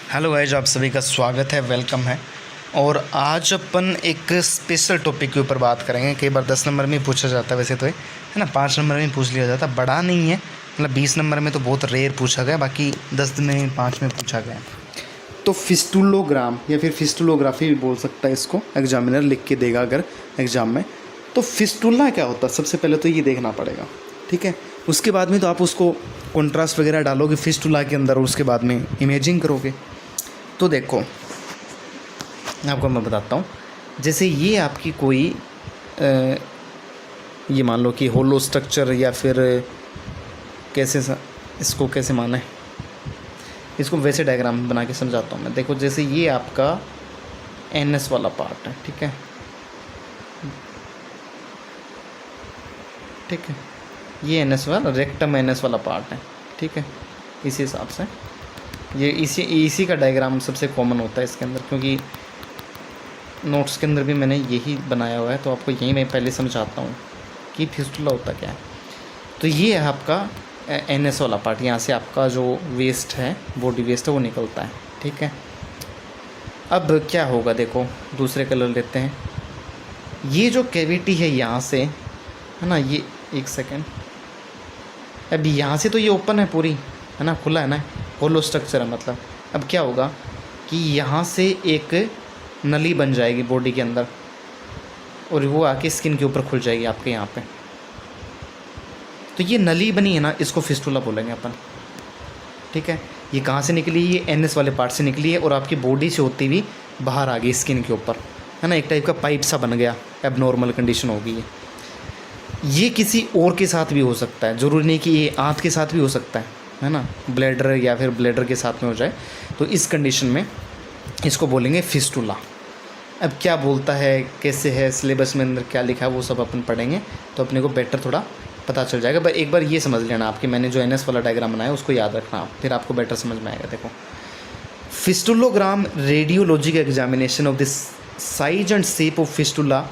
Hello guys, आप सभी का स्वागत है, वेलकम है। और आज अपन एक स्पेशल टॉपिक के ऊपर बात करेंगे। कई बार 10 नंबर में पूछा जाता है, वैसे तो है ना 5 नंबर में पूछ लिया जाता, बड़ा नहीं है, मतलब 20 नंबर में तो बहुत रेयर पूछा गया, बाकी 10 में 5 में पूछा गया। तो फिस्टुलोग्राम या फिर फिस्टुलोग्राफी भी बोल सकता है इसको, एग्जामिनर लिख के देगा अगर एग्ज़ाम में। तो फिस्टुला क्या होता है, सबसे पहले तो ये देखना पड़ेगा, ठीक है। उसके बाद में तो आप उसको कॉन्ट्रास्ट वगैरह डालोगे फिस्टुला के अंदर, और उसके बाद में इमेजिंग करोगे। तो देखो, आपको मैं बताता हूँ। जैसे ये आपकी कोई ये मान लो कि होलो स्ट्रक्चर, या फिर कैसे इसको कैसे माने, इसको वैसे डायग्राम बना के समझाता हूँ मैं। देखो, जैसे ये आपका एनएस वाला पार्ट है, ठीक है, ठीक है। ये एनएस वाला रेक्टम एनएस वाला पार्ट है, ठीक है। इसी हिसाब से ये इसी का डायग्राम सबसे कॉमन होता है इसके अंदर, क्योंकि नोट्स के अंदर भी मैंने यही बनाया हुआ है। तो आपको यही मैं पहले समझाता हूँ कि फिस्टुला होता क्या है। तो ये है आपका एनएस वाला पार्ट, यहाँ से आपका जो वेस्ट है, बॉडी वेस्ट है, वो निकलता है, ठीक है। अब क्या होगा, देखो दूसरे कलर लेते हैं। ये जो कैविटी है यहाँ से, है ना, ये एक सेकेंड, अब यहाँ से तो ये ओपन है पूरी, है ना, खुला है ना, होलो स्ट्रक्चर है मतलब। अब क्या होगा कि यहाँ से एक नली बन जाएगी बॉडी के अंदर, और वो आके स्किन के ऊपर खुल जाएगी आपके यहाँ पे। तो ये नली बनी है ना, इसको फिस्टुला बोलेंगे अपन, ठीक है। ये कहाँ से निकली, ये एनएस वाले पार्ट से निकली है, और आपकी बॉडी से होती हुई बाहर आ गई स्किन के ऊपर, है ना, एक टाइप का पाइप सा बन गया। एबनॉर्मल कंडीशन होगी ये किसी और के साथ भी हो सकता है, ज़रूरी नहीं कि ये आंत के साथ भी हो सकता है ना, ब्लैडर या फिर ब्लैडर के साथ में हो जाए। तो इस कंडीशन में इसको बोलेंगे फिस्टुला। अब क्या बोलता है, कैसे है, सिलेबस में अंदर क्या लिखा है, वो सब अपन पढ़ेंगे, तो अपने को बेटर थोड़ा पता चल जाएगा। पर एक बार ये समझ लेना आपके, मैंने जो एनएस वाला डायग्राम बनाया उसको याद रखना आप, फिर आपको बेटर समझ में आएगा। देखो, फिस्टुलोग्राम radiologic examination of this size and shape of fistula.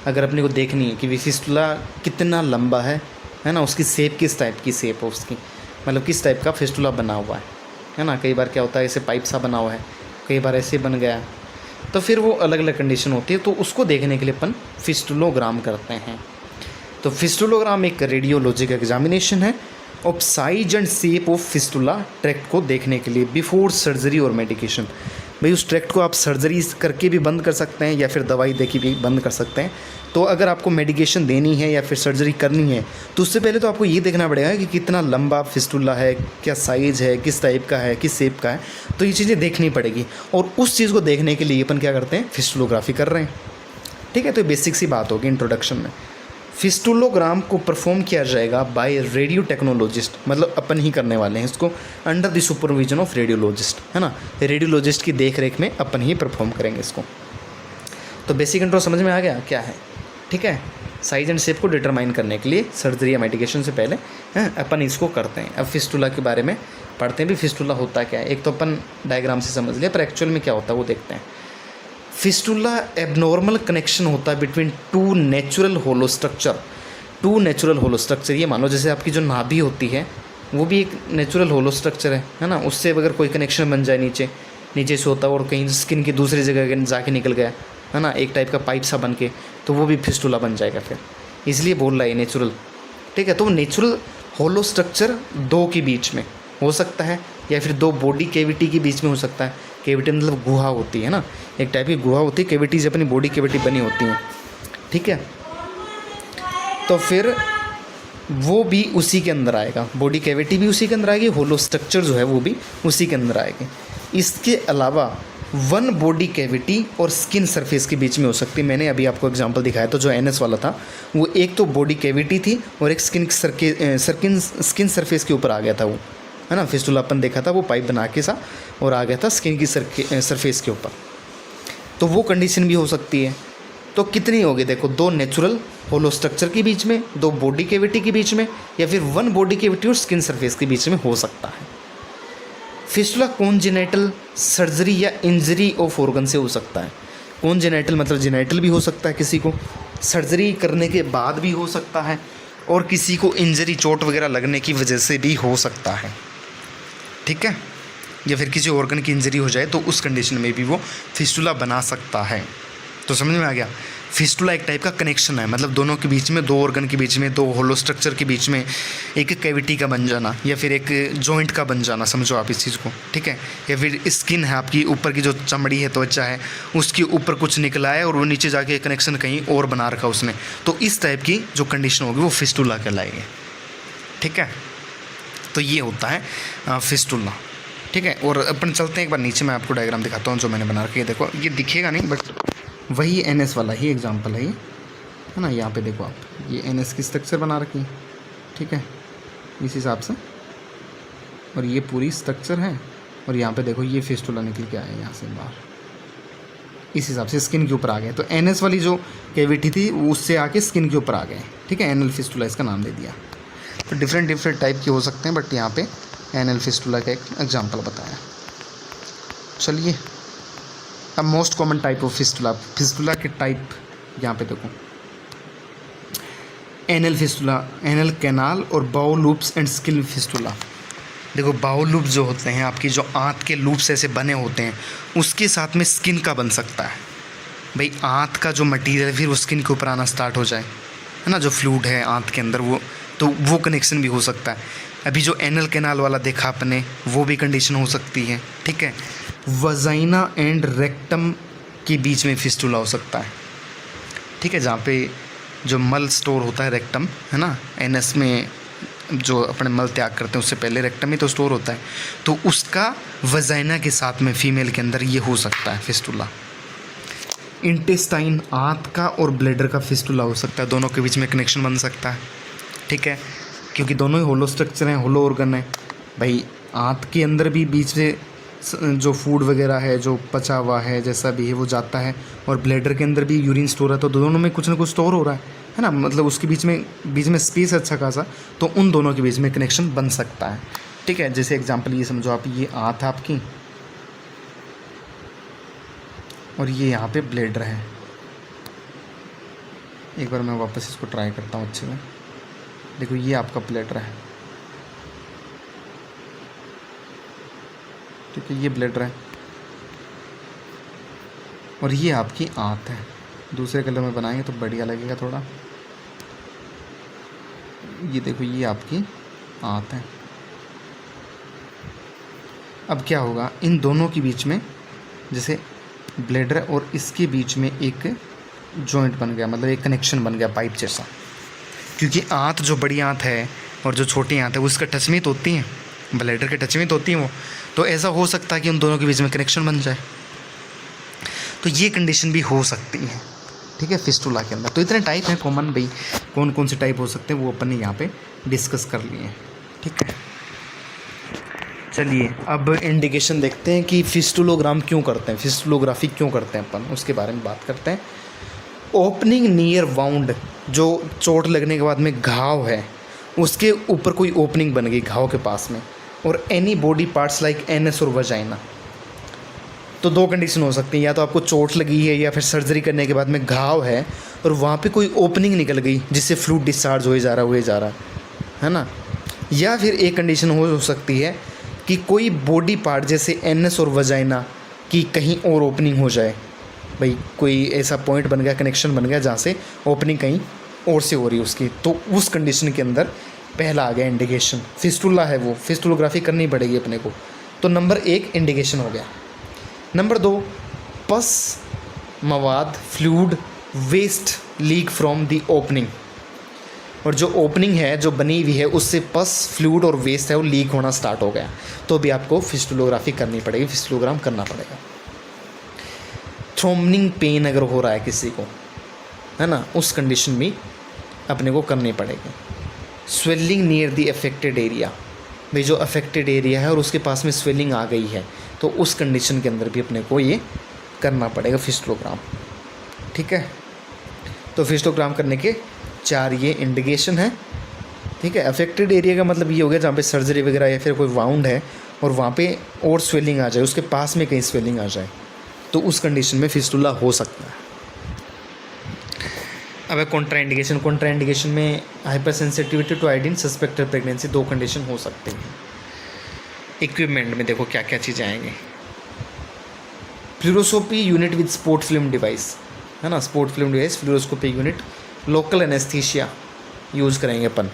अगर अपने को देखनी है कि फिस्टुला कितना लंबा है ना, उसकी शेप किस टाइप की शेप है उसकी, मतलब किस टाइप का फिस्टुला बना हुआ है ना। कई बार क्या होता है, ऐसे पाइप सा बना हुआ है, कई बार ऐसे बन गया, तो फिर वो अलग अलग कंडीशन होती है। तो उसको देखने के लिए अपन फिस्टुलोग्राम करते हैं। तो फिस्टुलोग्राम एक रेडियोलॉजिक एग्जामिनेशन है of size and shape of fistula tract को देखने के लिए बिफोर सर्जरी और मेडिकेशन। भाई, उस ट्रैक्ट को आप सर्जरी करके भी बंद कर सकते हैं, या फिर दवाई दे के भी बंद कर सकते हैं। तो अगर आपको मेडिकेशन देनी है या फिर सर्जरी करनी है, तो उससे पहले तो आपको ये देखना पड़ेगा कि कितना लंबा फिस्टुला है, क्या साइज़ है, किस टाइप का है, किस शेप का है। तो ये चीज़ें देखनी पड़ेगी, और उस चीज़ को देखने के लिए अपन क्या करते हैं, फिस्टुलोग्राफी कर रहे हैं, ठीक है। तो बेसिक सी बात होगी इंट्रोडक्शन में। फिस्टुलोग्राम को परफॉर्म किया जाएगा बाय रेडियो टेक्नोलॉजिस्ट, मतलब अपन ही करने वाले हैं इसको, under the supervision of radiologist, है ना। रेडियोलॉजिस्ट की देख रेख में अपन ही परफॉर्म करेंगे इसको। तो बेसिक इंट्रो समझ में आ गया क्या है, ठीक है। साइज एंड शेप को डिटरमाइन करने के लिए सर्जरी या मेडिकेशन से पहले अपन इसको करते हैं। अब फिस्टुला के बारे में पढ़ते हैं भी, फिस्टुला होता क्या है। एक तो अपन डायग्राम से समझ लिया, पर एक्चुअल में क्या होता है वो देखते हैं। फिस्टुला एबनॉर्मल कनेक्शन होता है between two natural hollow structure. Two natural hollow structure, ये मान लो जैसे आपकी जो नाभि होती है वो भी एक नेचुरल होलो स्ट्रक्चर है ना। उससे अगर कोई कनेक्शन बन जाए नीचे से होता है, और कहीं स्किन की दूसरी जगह जाके निकल गया, है ना, एक टाइप का पाइप सा बन के, तो वो भी फिस्टुला बन जाएगा फिर। इसलिए बोल रहा है नेचुरल, ठीक है। तो नेचुरल होलो स्ट्रक्चर दो के बीच में हो सकता है, या फिर दो बॉडी कैविटी के बीच में हो सकता है। कैविटी मतलब गुहा होती है ना, एक टाइप की गुहा होती है, कैविटीज अपनी बॉडी कैविटी बनी होती हैं, ठीक है। तो फिर वो भी उसी के अंदर आएगा, बॉडी कैविटी भी उसी के अंदर आएगी, होलो स्ट्रक्चर जो है वो भी उसी के अंदर आएगी। इसके अलावा वन बॉडी कैविटी और स्किन सरफेस के बीच में हो सकती है। मैंने अभी आपको एग्जांपल दिखाया था जो एनएस वाला था, वो एक तो बॉडी कैविटी थी और एक स्किन सरफेस के ऊपर आ गया था वो, है ना। फिस्टुला अपन देखा था, वो पाइप बना के सा और आ गया था स्किन की सरफेस के ऊपर। तो वो कंडीशन भी हो सकती है। तो कितनी होगी, देखो, दो नेचुरल होलो स्ट्रक्चर के बीच में, दो बॉडी कैविटी के बीच में, या फिर वन बॉडी कैविटी और स्किन सरफेस के बीच में हो सकता है। फिस्टुला कॉन्जेनिटल सर्जरी या इंजरी ऑफ ऑर्गन से हो सकता है। कॉन्जेनिटल मतलब जेनिटल भी हो सकता है किसी को, सर्जरी करने के बाद भी हो सकता है, और किसी को इंजरी चोट वगैरह लगने की वजह से भी हो सकता है, ठीक है। या फिर किसी ऑर्गन की इंजरी हो जाए तो उस कंडीशन में भी वो फिस्टुला बना सकता है। तो समझ में आ गया, फिस्टुला एक टाइप का कनेक्शन है, मतलब दोनों के बीच में, दो ऑर्गन के बीच में, दो होलो स्ट्रक्चर के बीच में एक कैविटी का बन जाना या फिर एक जॉइंट का बन जाना, समझो आप इस चीज़ को, ठीक है। या फिर स्किन है आपकी, ऊपर की जो चमड़ी है, त्वचा है, उसके ऊपर कुछ निकला है और वो नीचे जाके कनेक्शन कहीं और बना रखा उसने, तो इस टाइप की जो कंडीशन होगी वो फिस्टुला कहलाएगी, ठीक है। तो ये होता है फिस्टुला, ठीक है। और अपन चलते हैं एक बार नीचे, मैं आपको डायग्राम दिखाता हूँ जो मैंने बना रखी है। देखो ये दिखेगा नहीं बट वही NS वाला ही एग्जांपल है ये, है ना। यहाँ पे देखो आप, ये NS की स्ट्रक्चर बना रखी है, ठीक है, इस हिसाब से, और ये पूरी स्ट्रक्चर है, और यहाँ पे देखो ये फिस्टुला निकल के आया यहाँ से बाहर, इस हिसाब से स्किन के ऊपर आ गए। तो NS वाली जो कैविटी थी उससे आके स्किन के ऊपर आ गए, ठीक है। एनल फिस्टुला इसका नाम दे दिया। तो डिफरेंट टाइप के हो सकते हैं, बट यहाँ पे एनल फिस्टुला का एक एग्जांपल बताया। चलिए अब most common type of fistula के टाइप यहाँ पे देखो, एनल फिस्टुला, एनल कैनाल और bowel loops and skin fistula. देखो बाउल लूप जो होते हैं आपकी, जो आंत के लूप्स ऐसे बने होते हैं, उसके साथ में स्किन का बन सकता है। भाई आंत का जो मटेरियल है फिर वो स्किन के ऊपर आना स्टार्ट हो जाए, है ना, जो फ्लूइड है आंत के अंदर वो, तो वो कनेक्शन भी हो सकता है। अभी जो एनल कैनाल वाला देखा आपने, वो भी कंडीशन हो सकती है, ठीक है। वजाइना एंड रेक्टम के बीच में फिस्टुला हो सकता है, ठीक है, जहाँ पे जो मल स्टोर होता है रेक्टम, है ना, एनएस में जो अपने मल त्याग करते हैं उससे पहले रेक्टम ही तो स्टोर होता है, तो उसका वजाइना के साथ में फीमेल के अंदर ये हो सकता है फिस्टुला। इंटेस्टाइन, आंत का और ब्लैडर का फिस्टुला हो सकता है, दोनों के बीच में कनेक्शन बन सकता है, ठीक है, क्योंकि दोनों ही होलो स्ट्रक्चर हैं, होलो ऑर्गन है। भाई आंत के अंदर भी बीच से जो फूड वगैरह है, जो पचा हुआ है, जैसा भी है वो जाता है, और ब्लैडर के अंदर भी यूरिन स्टोर है, तो दोनों में कुछ ना कुछ स्टोर हो रहा है ना, मतलब उसके बीच में स्पेस है अच्छा खासा, तो उन दोनों के बीच में कनेक्शन बन सकता है, ठीक है। जैसे एग्जांपल ये समझो आप, ये आंत आपकी और ये यहाँ पे ब्लैडर है। एक बार मैं वापस इसको ट्राई करता हूँ अच्छे से। देखो ये आपका ब्लैडर है, ठीक है, ये ब्लैडर है, और ये आपकी आंत है। दूसरे कलर में बनाएंगे तो बढ़िया लगेगा थोड़ा। ये देखो ये आपकी आंत है। अब क्या होगा, इन दोनों के बीच में, जैसे ब्लैडर और इसके बीच में एक जॉइंट बन गया, मतलब एक कनेक्शन बन गया पाइप जैसा, क्योंकि आंत जो बड़ी आंत है और जो छोटी आंत है वो उसका टच में तो होती हैं, ब्लैडर के टच में तो होती हैं वो, तो ऐसा हो सकता है कि उन दोनों के बीच में कनेक्शन बन जाए। तो ये कंडीशन भी हो सकती है, ठीक है, फिस्टुला के अंदर। तो इतने टाइप हैं कॉमन, भाई कौन कौन से टाइप हो सकते हैं वो अपन ने यहाँ पे डिस्कस कर लिए हैं, ठीक है। चलिए अब इंडिकेशन देखते हैं कि फिस्टुलोग्राम क्यों करते हैं, फिस्टुलोग्राफी क्यों करते हैं अपन, उसके बारे में बात करते हैं। ओपनिंग नियर वाउंड, जो चोट लगने के बाद में घाव है उसके ऊपर कोई ओपनिंग बन गई घाव के पास में, और any body parts like NS और वजाइना। तो दो कंडीशन हो सकती हैं, या तो आपको चोट लगी है या फिर सर्जरी करने के बाद में घाव है और वहाँ पे कोई ओपनिंग निकल गई जिससे फ्लूइड डिस्चार्ज हो जा रहा है ना, या फिर एक कंडीशन हो सकती है कि कोई बॉडी पार्ट जैसे एनएस और वजाइना की कहीं और ओपनिंग हो जाए। भाई कोई ऐसा पॉइंट बन गया, कनेक्शन बन गया जहाँ से ओपनिंग कहीं और से हो रही है उसकी, तो उस कंडीशन के अंदर पहला आ गया इंडिकेशन, फिस्टुला है वो, फिस्टुलोग्राफी करनी पड़ेगी अपने को। तो नंबर 1 इंडिकेशन हो गया। नंबर 2, पस, मवाद, fluid, waste leak from the opening, और जो ओपनिंग है जो बनी हुई है उससे पस, फ्लूइड और वेस्ट है वो लीक होना स्टार्ट हो गया, तो भी आपको फिस्टुलोग्राफी करनी पड़ेगी, फिस्टुलोग्राम करना पड़ेगा। थ्रोम्बनिंग पेन अगर हो रहा है किसी को, है ना, उस कंडीशन में अपने को करनी पड़ेगी। Swelling near the affected area, भाई जो अफेक्टेड एरिया है और उसके पास में स्वेलिंग आ गई है, तो उस कंडीशन के अंदर भी अपने को ये करना पड़ेगा फिस्टुलोग्राम, ठीक है। तो फिस्टुलोग्राम करने के 4 ये इंडिकेशन है, ठीक है। अफेक्टेड एरिया का मतलब ये हो गया जहाँ पे सर्जरी वगैरह या फिर कोई वाउंड है और वहाँ पे और स्वेलिंग आ जाए, उसके पास में कहीं स्वेलिंग आ जाए, तो उस कंडीशन में फिस्टुला हो सकता है। अब कॉन्ट्रा इंडिकेशन में hypersensitivity to iodine, suspected pregnancy, 2 condition हो सकते हैं। इक्विपमेंट में देखो क्या क्या चीज़ें आएंगी। Fluoroscopy unit with spot film device, है ना, spot film device, fluoroscopy unit, local anaesthesia use करेंगे अपन।